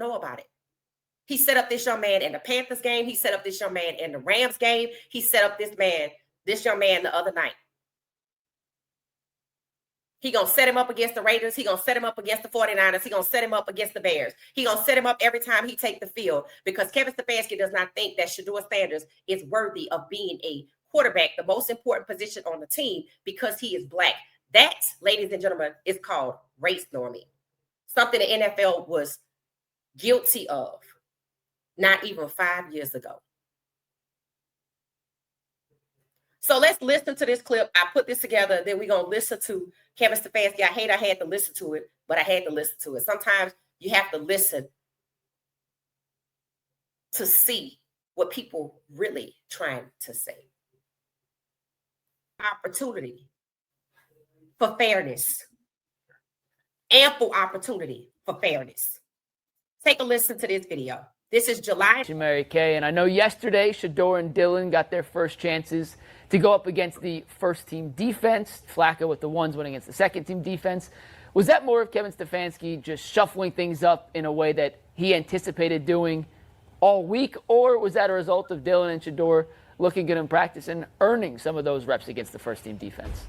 know about it. He set up this young man in the Panthers game. He set up this young man in the Rams game. He set up this young man the other night. He going to set him up against the Raiders. He going to set him up against the 49ers. He going to set him up against the Bears. He going to set him up every time he take the field because Kevin Stefanski does not think that Shedeur Sanders is worthy of being a quarterback, the most important position on the team, because he is black. That, ladies and gentlemen, is called race norming. Something the NFL was guilty of not even 5 years ago. So let's listen to this clip. I put this together. Then we're going to listen to Kevin Stefanski. I had to listen to it, but I had to listen to it. Sometimes you have to listen to see what people really trying to say. Opportunity for fairness. Ample opportunity for fairness. Take a listen to this video. This is July. Mary Kay, and I know yesterday Shedeur and Dillon got their first chances to go up against the first-team defense. Flacco with the ones winning against the second-team defense. Was that more of Kevin Stefanski just shuffling things up in a way that he anticipated doing all week, or was that a result of Dillon and Shedeur looking good in practice and earning some of those reps against the first-team defense?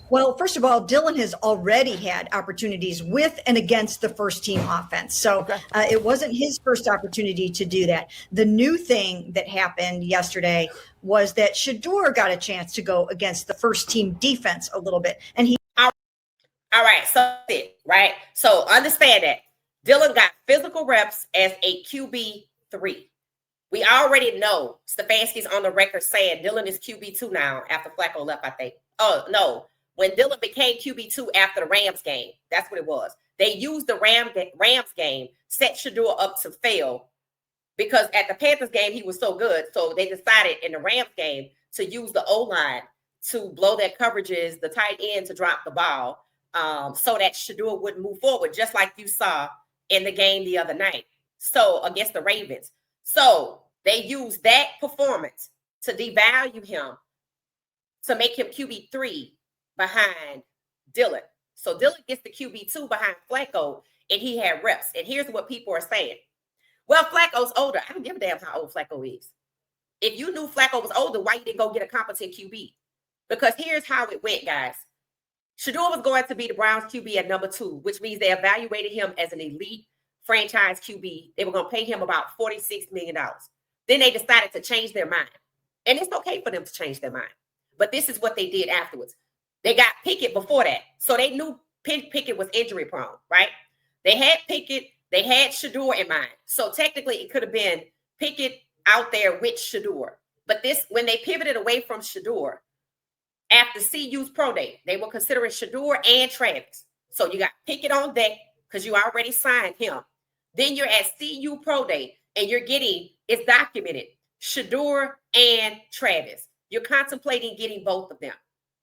Well, first of all, Dillon has already had opportunities with and against the first team offense. So it wasn't his first opportunity to do that. The new thing that happened yesterday was that Shedeur got a chance to go against the first team defense a little bit. And he. All right. So understand that Dillon got physical reps as a QB3. We already know Stefanski's on the record saying Dillon is QB2 now after Flacco left, I think. Oh, no. When Dillon became QB2 after the Rams game, that's what it was. They used the Rams game, set Shedeur up to fail because at the Panthers game, he was so good. So they decided in the Rams game to use the O-line to blow their coverages, the tight end to drop the ball so that Shedeur wouldn't move forward, just like you saw in the game the other night. So against the Ravens. So they used that performance to devalue him, to make him QB3 behind Dillon. So Dillon gets the QB2 behind Flacco, and he had reps. And here's what people are saying. Well, Flacco's older. I don't give a damn how old Flacco is. If you knew Flacco was older, why you didn't go get a competent QB? Because here's how it went, guys. Shedeur was going to be the Browns QB at number 2, which means they evaluated him as an elite franchise QB. They were going to pay him about $46 million. Then they decided to change their mind. And it's okay for them to change their mind. But this is what they did afterwards. They got Pickett before that. So they knew Pickett was injury prone, right? They had Pickett. They had Shedeur in mind. So technically it could have been Pickett out there with Shedeur. But when they pivoted away from Shedeur, after CU's pro day, they were considering Shedeur and Travis. So you got Pickett on deck because you already signed him. Then you're at CU pro day and you're getting, it's documented, Shedeur and Travis. You're contemplating getting both of them.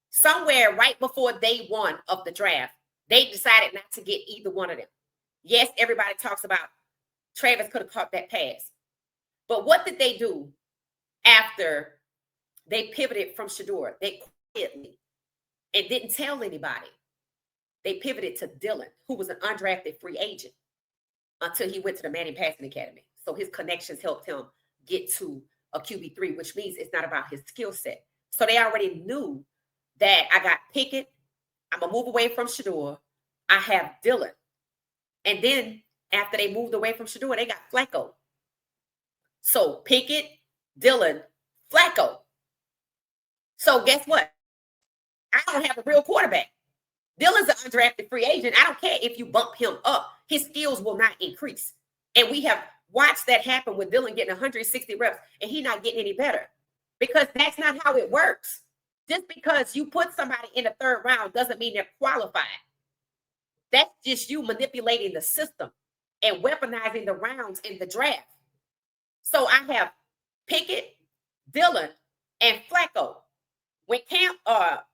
Somewhere right before day one of the draft, they decided not to get either one of them. Yes, everybody talks about Travis could have caught that pass. But what did they do after they pivoted from Shedeur? They quietly and didn't tell anybody. They pivoted to Dillon, who was an undrafted free agent until he went to the Manning Passing Academy. So his connections helped him get to a QB3, which means it's not about his skill set. So they already knew that I got Pickett. I'm going to move away from Shedeur. I have Dillon. And then after they moved away from Shedeur, they got Flacco. So Pickett, Dillon, Flacco. So guess what? I don't have a real quarterback. Dillon's an undrafted free agent. I don't care if you bump him up. His skills will not increase. And we have watched that happen with Dillon getting 160 reps and he not getting any better because that's not how it works. Just because you put somebody in the third round doesn't mean they're qualified. That's just you manipulating the system and weaponizing the rounds in the draft. So I have Pickett, Dillon, and Flacco. When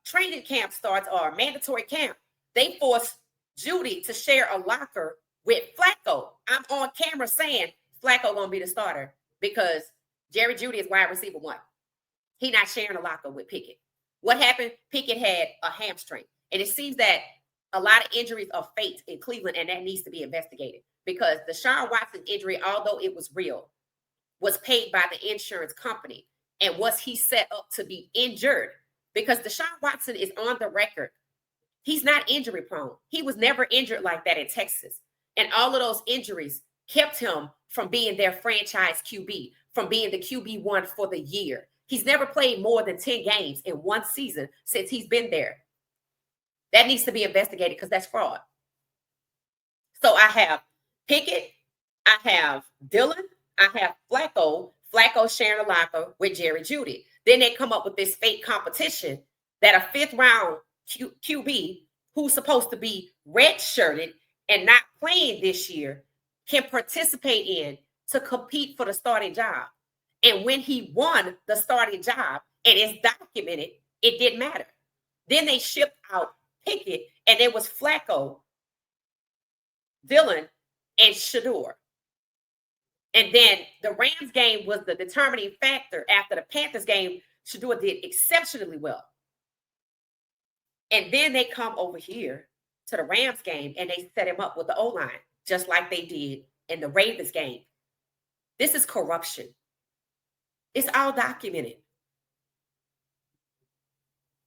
training camp starts or mandatory camp, they force Judy to share a locker with Flacco. I'm on camera saying Flacco gonna be the starter because Jerry Judy is wide receiver 1. He not sharing a locker with Pickett. What happened? Pickett had a hamstring. And it seems that a lot of injuries are fate in Cleveland, and that needs to be investigated. because the Deshaun Watson injury, although it was real, was paid by the insurance company. And was he set up to be injured? Because Deshaun Watson is on the record. He's not injury prone. He was never injured like that in Texas. And all of those injuries kept him from being their franchise QB, from being the QB1 for the year. He's never played more than 10 games in one season since he's been there. That needs to be investigated because that's fraud. So I have Pickett, I have Dillon, I have Flacco sharing a locker with Jerry Jeudy. Then they come up with this fake competition that a fifth round QB who's supposed to be red-shirted and not playing this year can participate in to compete for the starting job. And when he won the starting job, and it's documented, it didn't matter. Then they shipped out Pickett, and it was Flacco, Dillon, and Shedeur. And then the Rams game was the determining factor. After the Panthers game, Sheduer did exceptionally well. And then they come over here to the Rams game and they set him up with the O-line, just like they did in the Ravens game. This is corruption. It's all documented.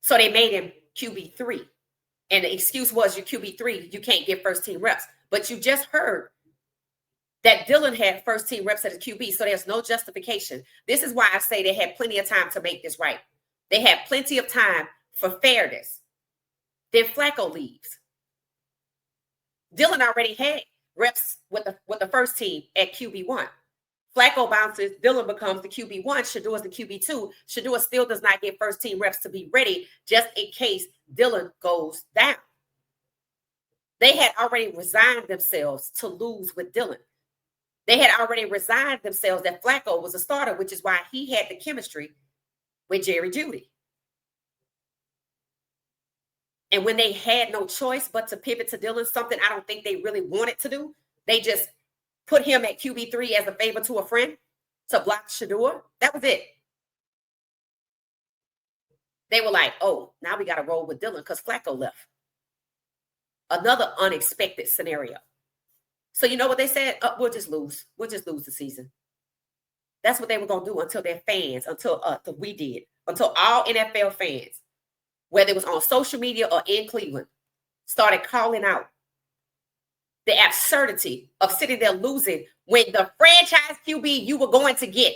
So they made him QB3. And the excuse was you're QB3, you can't get first team reps. But you just heard that Dillon had first team reps as a QB, so there's no justification. This is why I say they had plenty of time to make this right. They had plenty of time for fairness. Then Flacco leaves. Dillon already had reps with the first team at QB1. Flacco bounces, Dillon becomes the QB1, Sheduer is the QB2. Sheduer still does not get first team reps to be ready just in case Dillon goes down. They had already resigned themselves to lose with Dillon. They had already resigned themselves that Flacco was a starter, which is why he had the chemistry with Jerry Jeudy. And when they had no choice but to pivot to Dillon, something I don't think they really wanted to do, they just put him at QB3 as a favor to a friend to block Sheduer. That was it. They were like, oh, now we got to roll with Dillon because Flacco left. Another unexpected scenario. So you know what they said? We'll just lose. We'll just lose the season. That's what they were going to do until their fans, until we did, until all NFL fans, whether it was on social media or in Cleveland, started calling out the absurdity of sitting there losing when the franchise QB you were going to get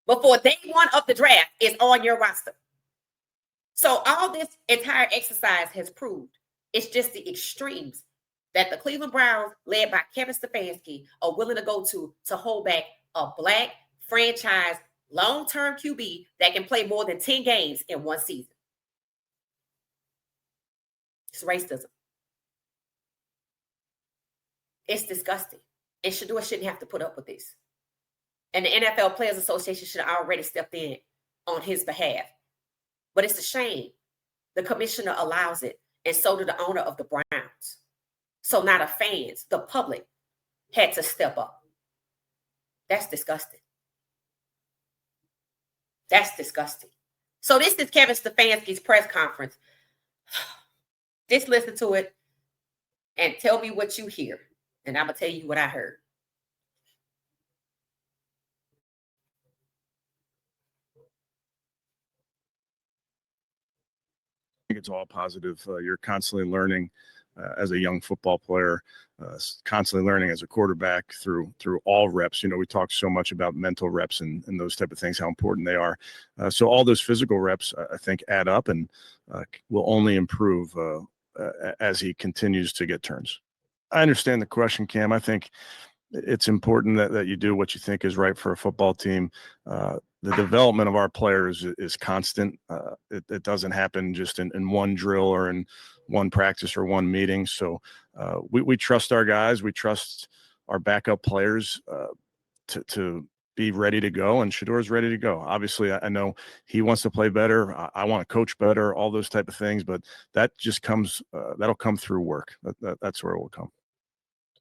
before day one of the draft is on your roster. So all this entire exercise has proved it's just the extremes that the Cleveland Browns, led by Kevin Stefanski, are willing to go to hold back a black franchise long-term QB that can play more than 10 games in one season. It's racism. It's disgusting. And Sheduer shouldn't have to put up with this. And the NFL Players Association should have already stepped in on his behalf. But it's a shame. The commissioner allows it, and so did the owner of the Browns. So now the fans, the public, had to step up. That's disgusting. That's disgusting. So this is Kevin Stefanski's press conference. Just listen to it and tell me what you hear. And I'm going to tell you what I heard. I think it's all positive. You're constantly learning as a young football player, constantly learning as a quarterback through all reps. You know, we talk so much about mental reps and those type of things, how important they are. So all those physical reps, I think, add up and will only improve as he continues to get turns. I understand the question, Cam. I think it's important that you do what you think is right for a football team. The development of our players is constant. It doesn't happen just in one drill or in one practice or one meeting. So we trust our guys. We trust our backup players to be ready to go, and Sheduer is ready to go. Obviously, I know he wants to play better. I want to coach better, all those type of things, but that just comes, that'll come through work. That's where it will come.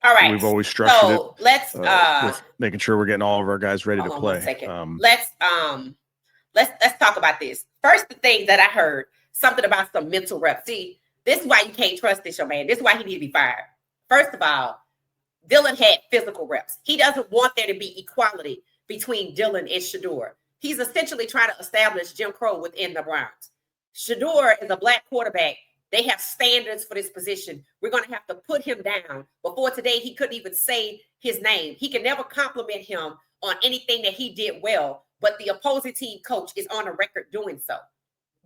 All right. We've always structured it. Let's with making sure we're getting all of our guys ready to play. 1 second. Let's talk about this. First, the thing that I heard, something about some mental reps. See, this is why you can't trust this young man. This is why he needs to be fired. First of all, Dylan had physical reps. He doesn't want there to be equality between Dylan and Shedeur. He's essentially trying to establish Jim Crow within the Browns. Sheduer is a black quarterback. They have standards for this position. We're going to have to put him down. Before today, he couldn't even say his name. He can never compliment him on anything that he did well, but the opposing team coach is on a record doing so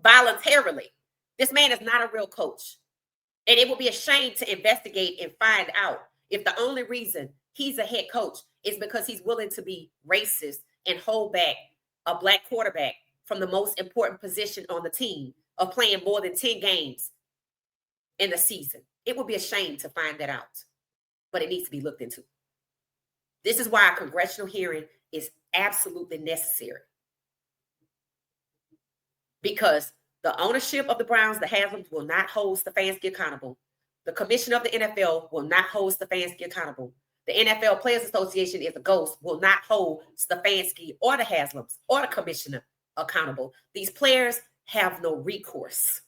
voluntarily. This man is not a real coach. And it would be a shame to investigate and find out if the only reason he's a head coach is because he's willing to be racist and hold back a black quarterback from the most important position on the team of playing more than 10 games in the season. It would be a shame to find that out, but it needs to be looked into. This is why a congressional hearing is absolutely necessary, because the ownership of the Browns, the Haslams, will not hold Stefanski accountable. The commissioner of the NFL will not hold Stefanski accountable. The NFL Players Association is a ghost, will not hold Stefanski or the Haslams or the commissioner accountable. These players have no recourse.